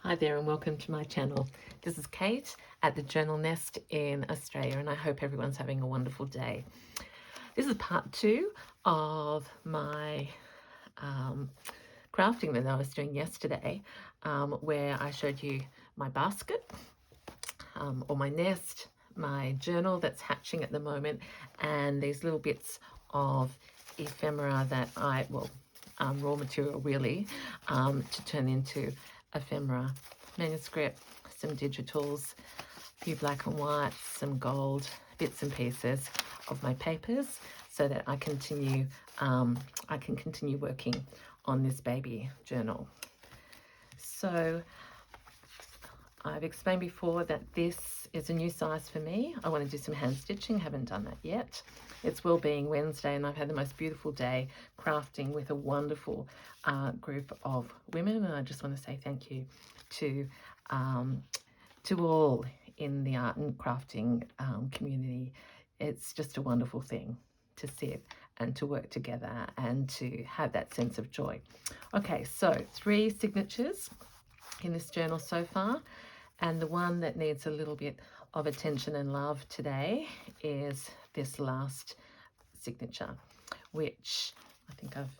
Hi there and welcome to my channel. This is Kate at the Journal Nest in Australia, and I hope everyone's having a wonderful day. This is part 2 of my crafting that I was doing yesterday, where I showed you my basket or my nest, my journal that's hatching at the moment, and these little bits of ephemera that raw material really, to turn into ephemera, manuscript, some digitals, a few black and whites, some gold, bits and pieces of my papers, so that I can continue working on this baby journal. So I've explained before that this is a new size for me. I want to do some hand stitching, haven't done that yet. It's Wellbeing Wednesday and I've had the most beautiful day crafting with a wonderful group of women, and I just want to say thank you to all in the art and crafting community. It's just a wonderful thing to sit and to work together and to have that sense of joy. Okay, so 3 signatures in this journal so far, and the one that needs a little bit of attention and love today is this last signature, which I think I've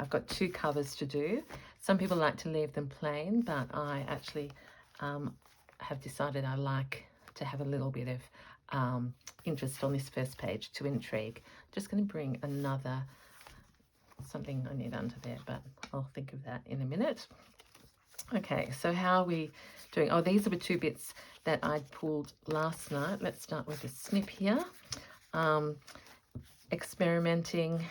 got 2 covers to do. Some people like to leave them plain, but I actually have decided I like to have a little bit of interest on this first page to intrigue. Just going to bring something I need under there, but I'll think of that in a minute. Okay, so how are we doing? Oh, these are the 2 bits that I pulled last night. Let's start with a snip here. Experimenting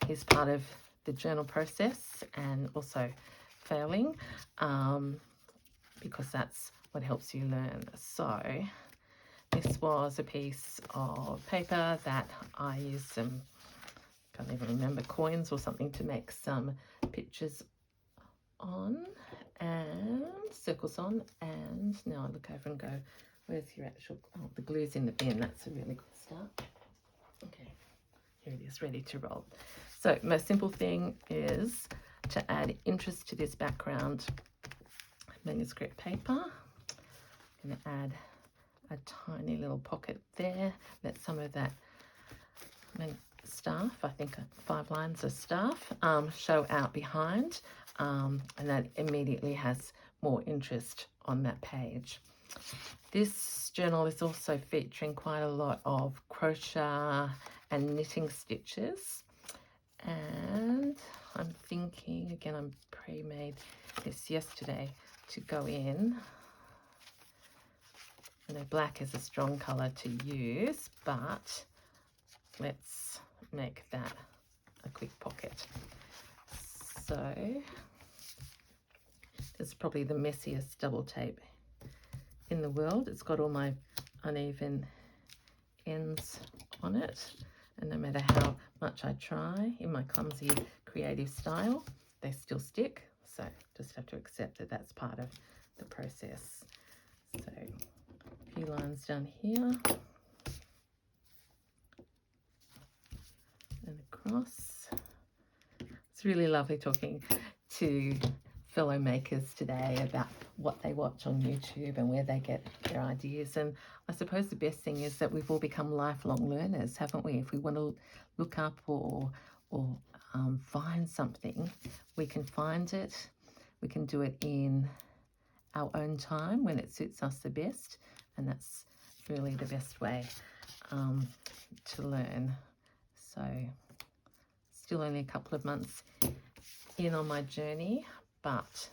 is part of the journal process, and also failing, because that's what helps you learn. So this was a piece of paper that I used some, can't even remember, coins or something to make some pictures on and circles on. And now I look over and go, where's your actual, oh, the glue's in the bin. That's a really good start. Okay, here it is, ready to roll. So most simple thing is to add interest to this background manuscript paper. I'm going to add a tiny little pocket there. Let some of that staff, I think 5 lines of staff, show out behind, and that immediately has more interest on that page. This journal is also featuring quite a lot of crochet and knitting stitches, and I'm thinking, again, I pre-made this yesterday, to go in. I know black is a strong colour to use, but let's make that a quick pocket. So this is probably the messiest double tape in the world. It's got all my uneven ends on it, and no matter how much I try in my clumsy creative style, they still stick. So just have to accept that that's part of the process. So a few lines down here and across. It's really lovely talking to fellow makers today about what they watch on YouTube and where they get their ideas. And I suppose the best thing is that we've all become lifelong learners, haven't we? If we want to look up or find something, we can find it. We can do it in our own time when it suits us the best, and that's really the best way to learn. So still only a couple of months in on my journey, but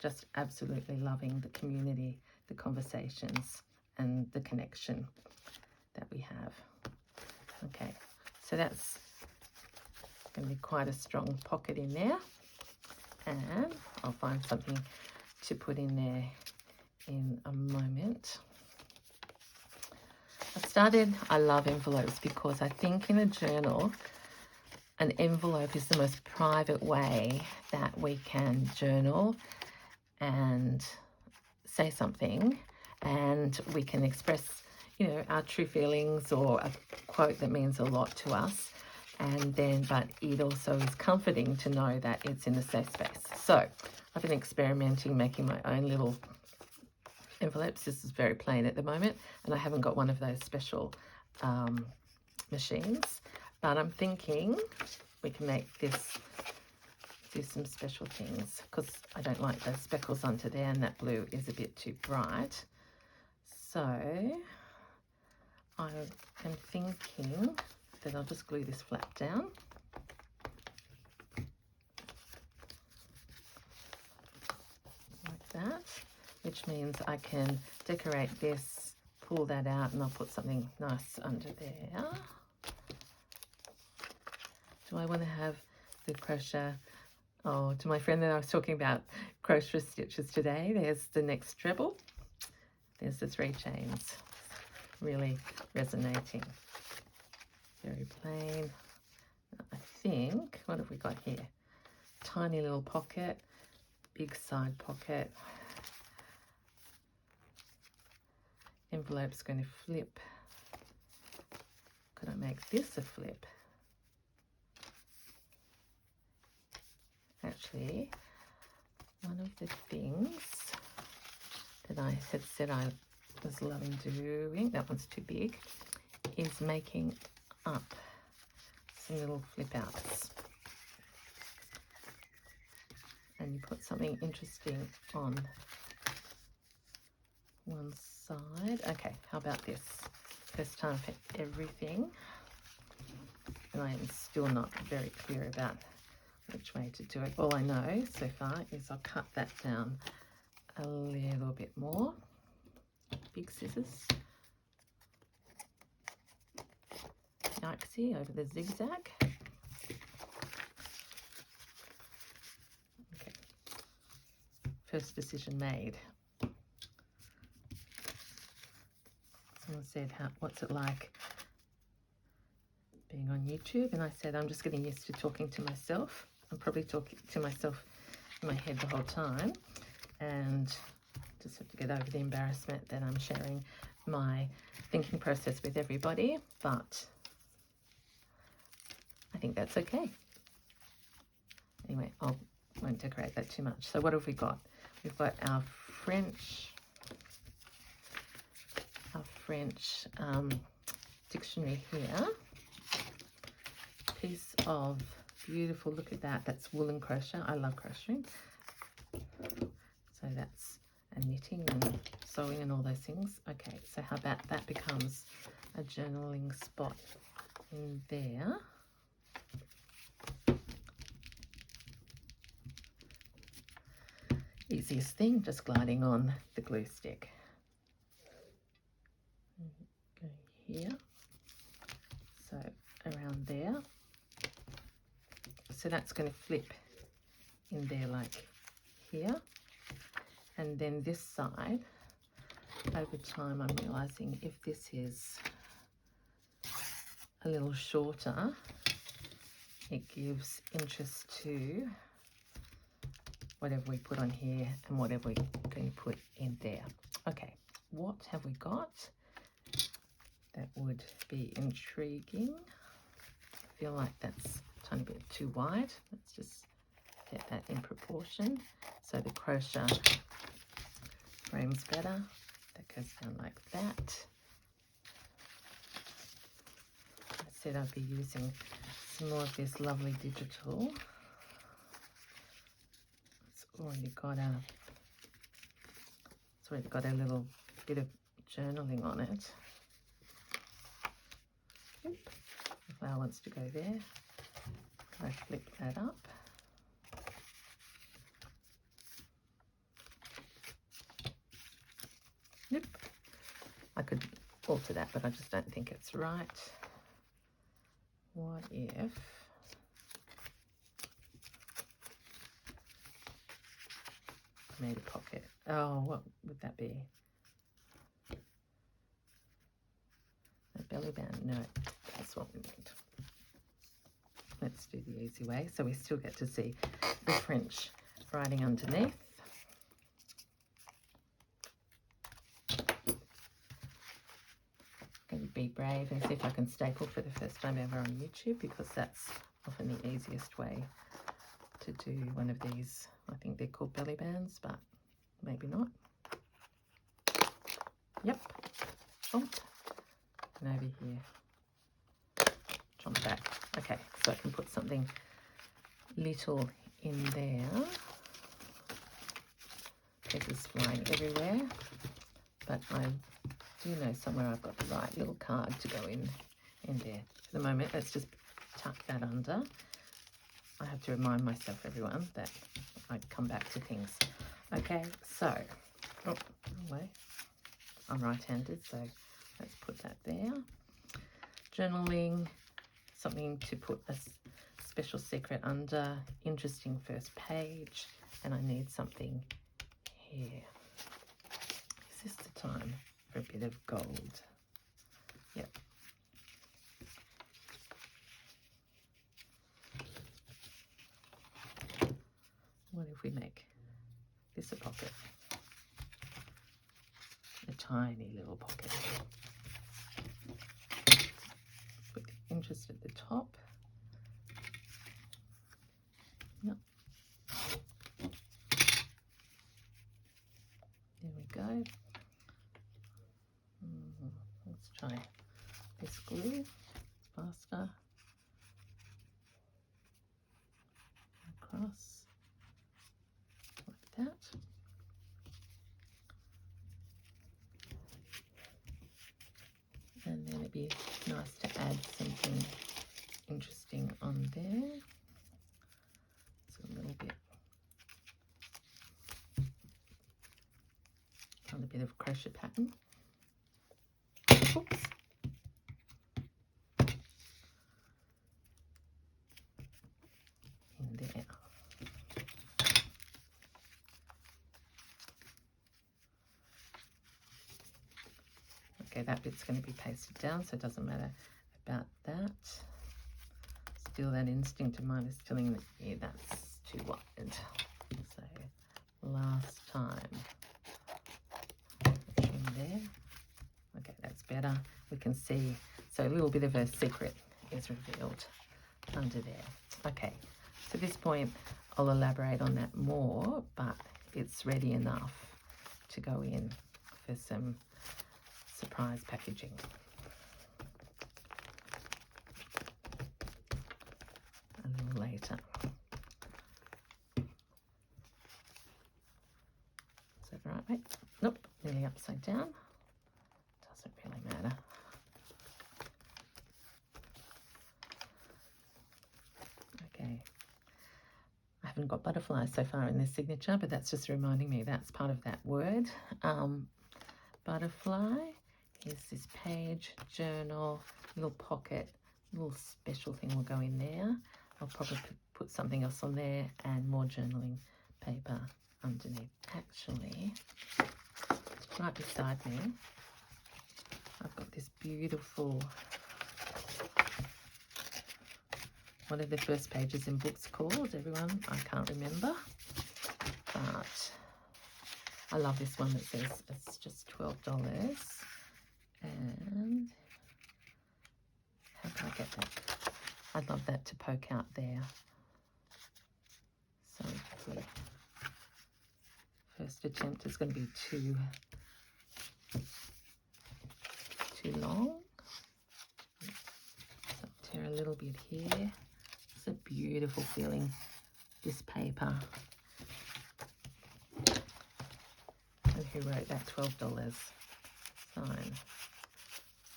just absolutely loving the community, the conversations, and the connection that we have. Okay, so that's going to be quite a strong pocket in there, and I'll find something to put in there in a moment. I love envelopes because I think in a journal, an envelope is the most private way that we can journal and say something, and we can express, our true feelings or a quote that means a lot to us. And then, but it also is comforting to know that it's in a safe space. So I've been experimenting making my own little envelopes. This is very plain at the moment, and I haven't got one of those special machines, but I'm thinking we can make this, do some special things, because I don't like those speckles onto there, and that blue is a bit too bright. So I am thinking that I'll just glue this flap down. Like that, which means I can decorate this, pull that out, and I'll put something nice under there. Do I want to have the crochet? Oh, to my friend that I was talking about crochet stitches today, there's the next treble. There's the 3 chains. Really resonating. Very plain. I think, what have we got here? Tiny little pocket, big side pocket. Envelope's going to flip. Could I make this a flip? Actually, one of the things that I had said I was loving doing, that one's too big, is making up some little flip outs. And you put something interesting on one side. Okay, how about this? First time for everything. And I am still not very clear about which way to do it. All I know so far is I'll cut that down a little bit more. Big scissors. Yikesy, over the zigzag. Okay. First decision made. Someone said, what's it like being on YouTube? And I said, I'm just getting used to talking to myself. I'm probably talking to myself in my head the whole time, and just have to get over the embarrassment that I'm sharing my thinking process with everybody, but I think that's okay. Anyway, I won't decorate that too much. So what have we got? We've got our French dictionary here. Piece of beautiful, look at that, that's woolen crochet. I love crocheting. So that's a knitting and sewing and all those things. Okay, so how about that becomes a journaling spot in there. Easiest thing, just gliding on the glue stick. Go here, so around there. So that's going to flip in there like here. And then this side, over time I'm realizing if this is a little shorter, it gives interest to whatever we put on here and whatever we're going to put in there. Okay, what have we got that would be intriguing? I feel like that's a tiny bit too wide. Let's just get that in proportion so the crochet frames better. That goes down like that. I said I'd be using some more of this lovely digital. It's already got a little bit of journaling on it. Oop. The flower wants to go there. I flip that up. Nope. I could alter that, but I just don't think it's right. What if I made a pocket? Oh, what would that be? A belly band? No, that's what we need. Let's do the easy way. So we still get to see the French writing underneath. Going to be brave and see if I can staple for the first time ever on YouTube, because that's often the easiest way to do one of these I think they're called belly bands, but maybe not. Yep. Oh, and over here on the back. Okay, so I can put something little in there. Feathers flying everywhere, but I do know somewhere I've got the right little card to go in there. For the moment, let's just tuck that under. I have to remind myself, everyone, that I come back to things. Okay, so, oh, wrong way. I'm right-handed, so let's put that there. Journaling, something to put a special secret under, interesting first page, and I need something here. Is this the time for a bit of gold? Yep. What if we make this a pocket? A tiny little pocket. Put the interest at the top. Yep. There we go. Let's try this glue faster. Across like that. And then it'd be nice to add something interesting on there. So a little bit, another bit of crochet pattern. Oops. In there. Okay, that bit's going to be pasted down, so it doesn't matter about that. Still, that instinct of mine is telling me, yeah, that's too wide. So, last time. In there. Okay, that's better. We can see, so a little bit of a secret is revealed under there. Okay, so at this point, I'll elaborate on that more, but it's ready enough to go in for some surprise packaging. A little later. Is that the right way? Nope, nearly upside down. Doesn't really matter. Okay. I haven't got butterflies so far in this signature, but that's just reminding me that's part of that word. Butterfly. Here's this page, journal, little pocket, little special thing will go in there. I'll probably put something else on there and more journaling paper underneath. Actually, right beside me, I've got this beautiful, one of the first pages in books called, everyone, I can't remember, but I love this one that says it's just $12. And how can I get that? I'd love that to poke out there. So the first attempt is going to be too long. So tear a little bit here. It's a beautiful feeling, this paper. And who wrote that $12 sign?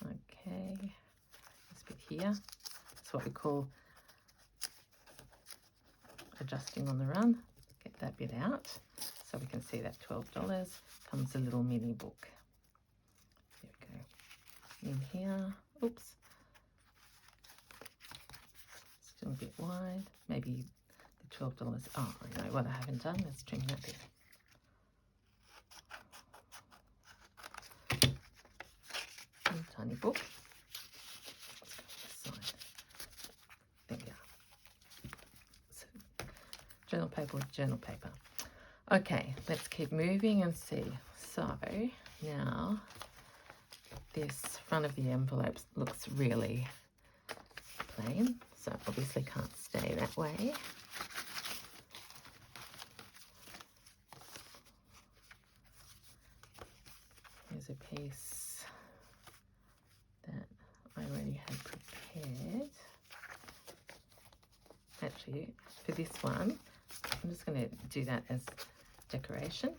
Okay, this bit here, that's what we call adjusting on the run. Get that bit out so we can see that $12 comes a little mini book. There we go. In here, oops, still a bit wide. Maybe the $12. Oh, I know what I haven't done. Let's trim that bit. Tiny book. Let's go this side. There we are. So, journal paper with journal paper. Okay, let's keep moving and see. So now this front of the envelope looks really plain, so obviously can't stay that way. Here's a piece that I already had prepared. Actually, for this one, I'm just going to do that as decoration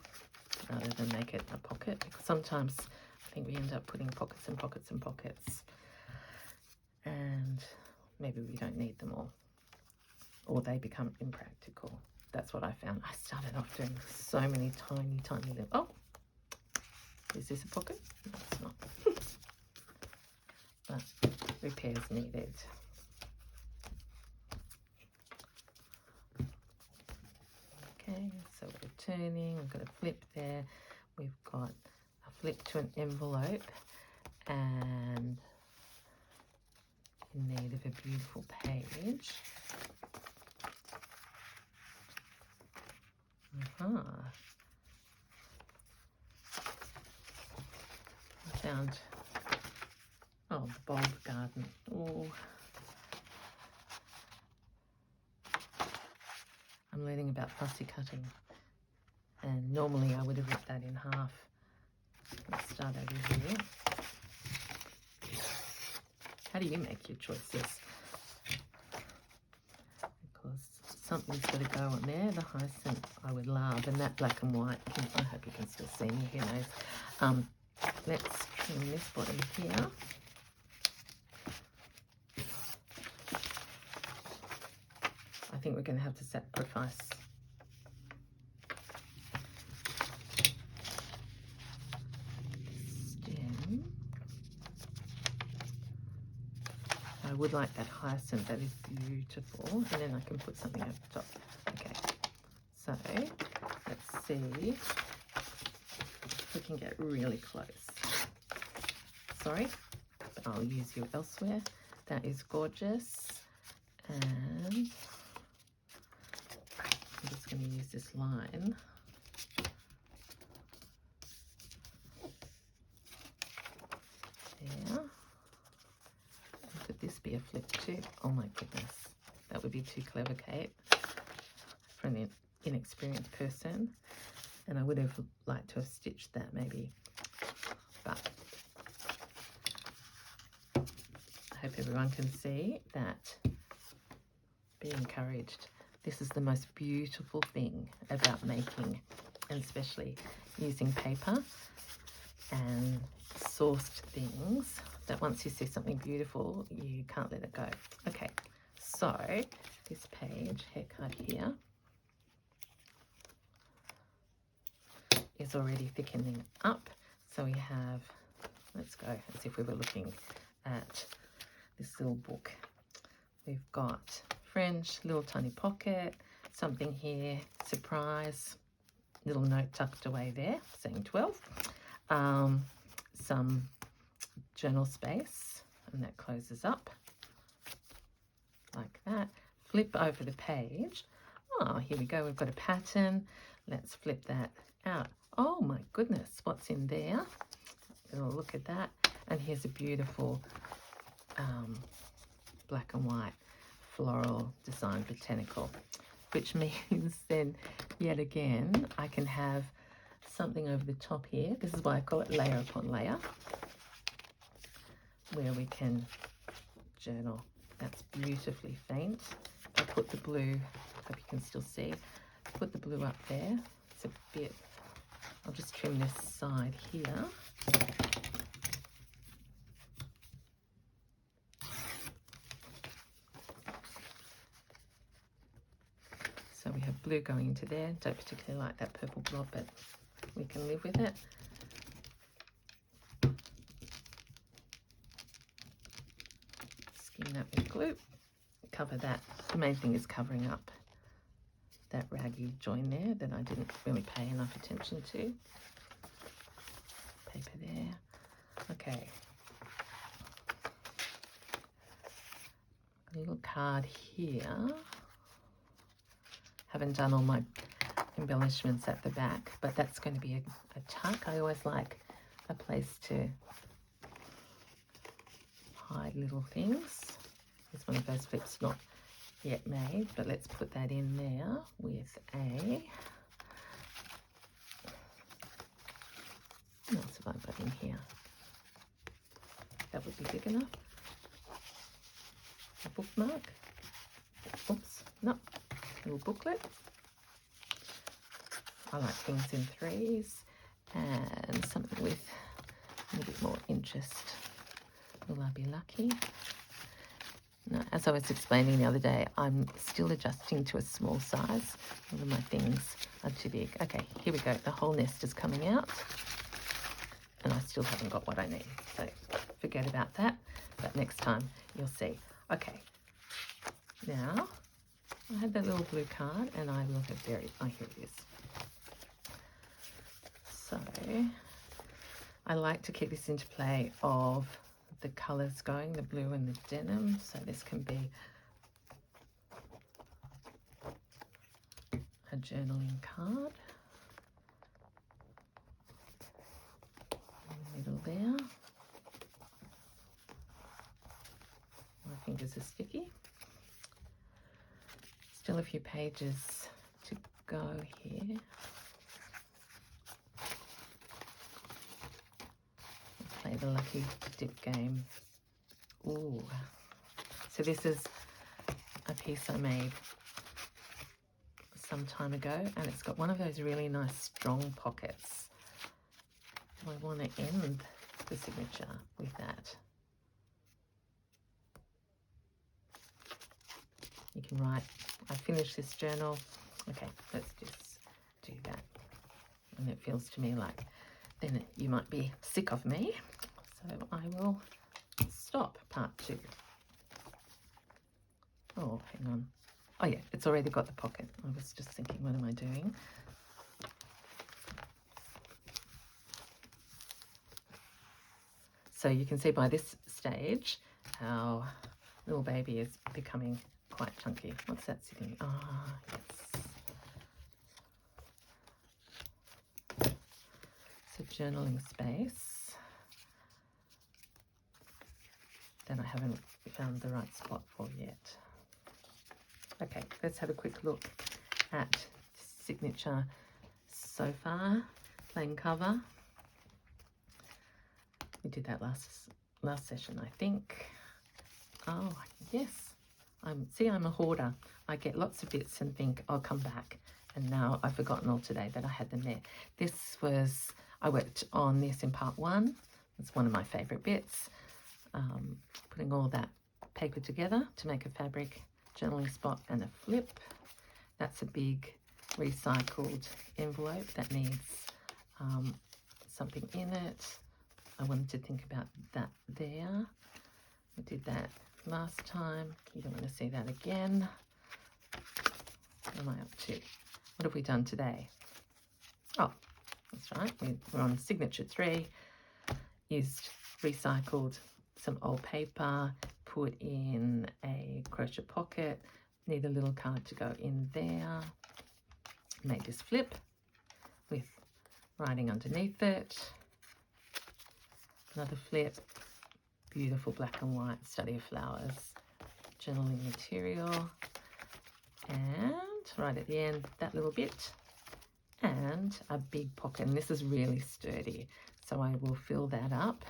rather than make it a pocket, because sometimes I think we end up putting pockets and pockets and pockets, and maybe we don't need them all, or they become impractical. That's what I found. I started off doing so many tiny little... Oh, is this a pocket? No, it's not. But repairs needed. Okay, so we're turning, we've got a flip there, we've got a flip to an envelope, and in need of a beautiful page. I found, oh, the bulb garden. Oh, I'm learning about fussy cutting, and normally I would have ripped that in half. Let's start over here. How do you make your choices? Because something's got to go on there. The hyacinth I would love, and that black and white, I hope you can still see me, who knows. Let's trim this bottom here. I think we're going to have to sacrifice stem. I would like that hyacinth, that is beautiful, and then I can put something over the top. Okay, so let's see if we can get really close. Sorry, but I'll use you elsewhere. That is gorgeous, and I'm just going to use this line. There. Could this be a flip too? Oh my goodness, that would be too clever, Kate, for an inexperienced person. And I would have liked to have stitched that maybe, but I hope everyone can see that. Be encouraged. This is the most beautiful thing about making, and especially using paper and sourced things, that once you see something beautiful, you can't let it go. Okay, so this page, haircut here, is already thickening up. So we have, let's go as if we were looking at this little book. We've got French, little tiny pocket, something here, surprise, little note tucked away there, saying 12. Some journal space, and that closes up like that. Flip over the page. Oh, here we go. We've got a pattern. Let's flip that out. Oh my goodness, what's in there? We'll look at that. And here's a beautiful black and white floral design botanical, which means then yet again I can have something over the top here. This is why I call it layer upon layer, where we can journal. That's beautifully faint. I put the blue, hope you can still see, put the blue up there. It's a bit, I'll just trim this side here. So we have blue going into there. Don't particularly like that purple blob, but we can live with it. Skin that with glue. Cover that. The main thing is covering up that raggy join there that I didn't really pay enough attention to. Paper there. Okay. A little card here. Haven't done all my embellishments at the back, but that's going to be a tuck. I always like a place to hide little things. It's one of those flips not yet made, but let's put that in there with a, what else have I got in here. That would be big enough. A bookmark. Oops, no, little booklet. I like things in threes, and something with a little bit more interest. Will I be lucky? No, as I was explaining the other day, I'm still adjusting to a small size. All of my things are too big. Okay, here we go. The whole nest is coming out, and I still haven't got what I need. So forget about that, but next time you'll see. Okay, now I had that little blue card, and I will have buried. Oh, here it is. So I like to keep this interplay of the colours going, the blue and the denim. So this can be a journaling card in the middle there. My fingers are sticky. Still a few pages to go here. Play the lucky dip game. Ooh. So this is a piece I made some time ago, and it's got one of those really nice strong pockets. I want to end the signature with that. You can write, I finished this journal. Okay, let's just do that. And it feels to me like then you might be sick of me. So I will stop part 2. Oh, hang on. Oh yeah, it's already got the pocket. I was just thinking, what am I doing? So you can see by this stage how little baby is becoming quite chunky. What's that sitting? Ah, yes. It's a journaling space that I haven't found the right spot for yet. Okay, let's have a quick look at signature so far. Plain cover. We did that last session, I think. Oh, yes. I'm a hoarder. I get lots of bits and think I'll come back. And now I've forgotten all today that I had them there. I worked on this in part 1. It's one of my favourite bits. Putting all that paper together to make a fabric journaling spot and a flip. That's a big recycled envelope that needs something in it. I wanted to think about that there. We did that last time. You don't want to see that again. What am I up to? What have we done today? Oh, that's right. We're on signature 3. Used recycled some old paper, put in a crochet pocket, need a little card to go in there. Made this flip with writing underneath it. Another flip, beautiful black and white study of flowers, journaling material, and right at the end, that little bit, and a big pocket. And this is really sturdy, so I will fill that up.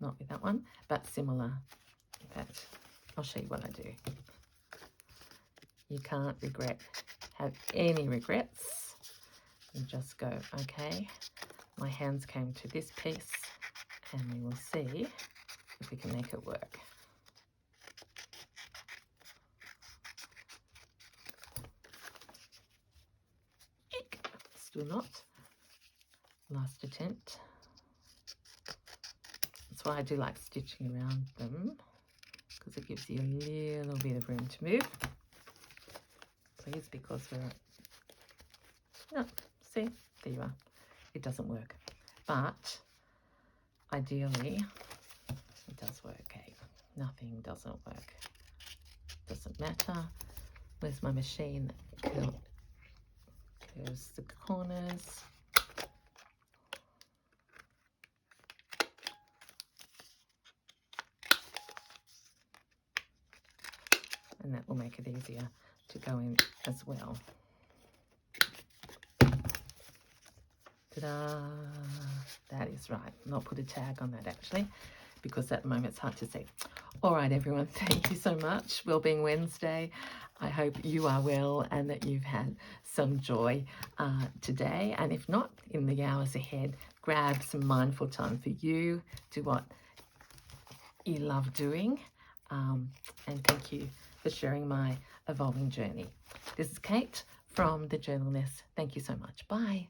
Not with that one, but similar. In fact, I'll show you what I do. You can't have any regrets. You just go, okay, my hands came to this piece, and we will see if we can make it work. Eek. Still not. Last attempt. That's why I do like stitching around them, because it gives you a little bit of room to move. Please, because no, see, there you are. It doesn't work, but ideally it does work. Okay, nothing doesn't work. Doesn't matter. Where's my machine? There's the corners. And that will make it easier to go in as well. Ta-da! That is right. I'll put a tag on that actually, because at the moment it's hard to see. All right, everyone, thank you so much. Wellbeing Wednesday. I hope you are well and that you've had some joy today. And if not, in the hours ahead, grab some mindful time for you. Do what you love doing. And thank you for sharing my evolving journey. This is Kate from The Journal Nest. Thank you so much. Bye.